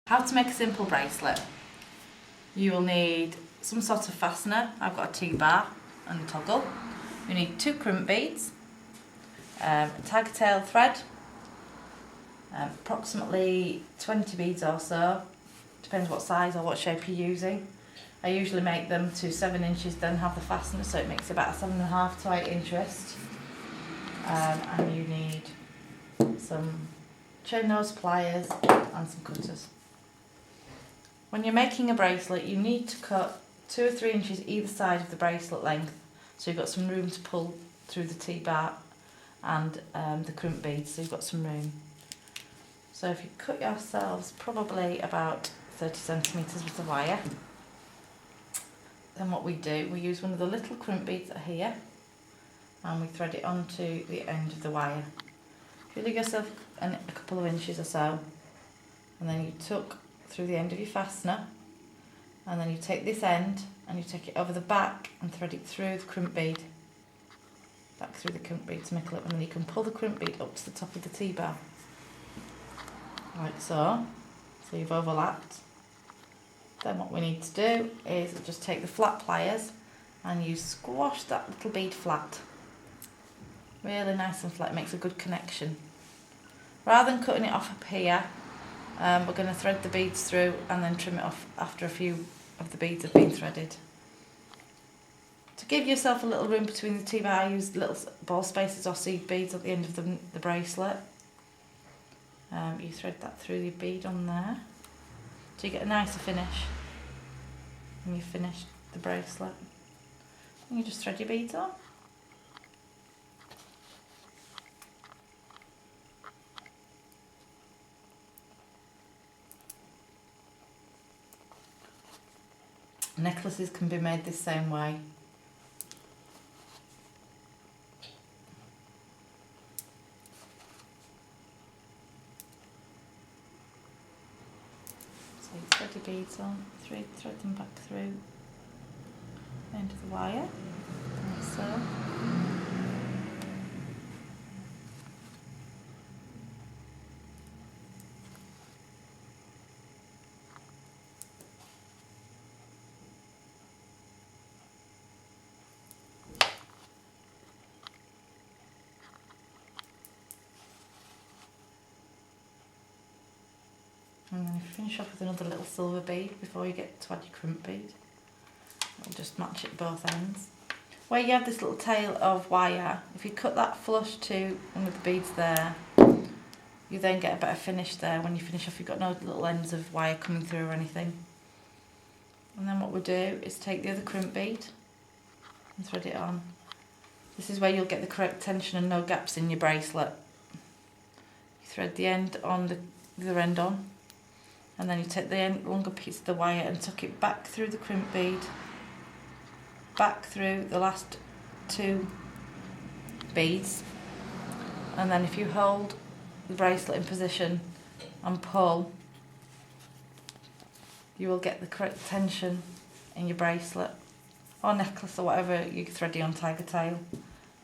How to make a simple bracelet. You will need some sort of fastener. I've got a T-bar and a toggle. You need 2 crimp beads, Tigertail thread, approximately 20 beads or so, depends what size or what shape you're using. I usually make them to 7 inches, then have the fastener, so it makes about 7.5 to 8 inch wrist. And you need some chain nose pliers and some cutters. When you're making a bracelet, you need to cut 2 or 3 inches either side of the bracelet length, so you've got some room to pull through the T-bar and the crimp beads, so you've got some room. So if you cut yourselves probably about 30 centimetres with the wire, then what we do, we use one of the little crimp beads that are here and we thread it onto the end of the wire. If you leave yourself a couple of inches or so, and then you tuck through the end of your fastener, and then you take this end and you take it over the back and thread it through the crimp bead, back through the crimp bead to make a loop, and then you can pull the crimp bead up to the top of the T-bar, like so. So you've overlapped. Then what we need to do is just take the flat pliers and you squash that little bead flat, really nice and flat. It makes a good connection. Rather than cutting it off up here, we're going to thread the beads through and then trim it off after a few of the beads have been threaded. To give yourself a little room between the T-bar, I use little ball spacers or seed beads at the end of the bracelet. You thread that through your bead on there, so you get a nicer finish when you've finished the bracelet. And you just thread your beads on. Necklaces can be made this same way. So you thread your beads on, thread them back through the end of the wire, like so. And then finish off with another little silver bead before you get to add your crimp bead. I'll just match it both ends. Where you have this little tail of wire, if you cut that flush to one of the beads there, you then get a better finish there. When you finish off, you've got no little ends of wire coming through or anything. And then what we do is take the other crimp bead and thread it on. This is where you'll get the correct tension and no gaps in your bracelet. You thread the end on, the other end on, and then you take the longer piece of the wire and tuck it back through the crimp bead, back through the last 2 beads, and then if you hold the bracelet in position and pull, you will get the correct tension in your bracelet or necklace or whatever you're threading on Tigertail.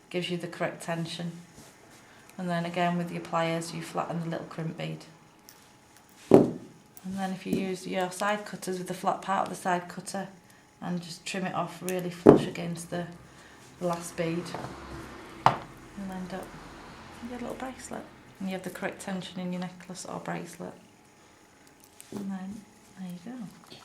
Gives you the correct tension. And then again with your pliers you flatten the little crimp bead. And then if you use your side cutters with the flat part of the side cutter and just trim it off really flush against the last bead, you'll end up with your little bracelet. And you have the correct tension in your necklace or bracelet. And then there you go.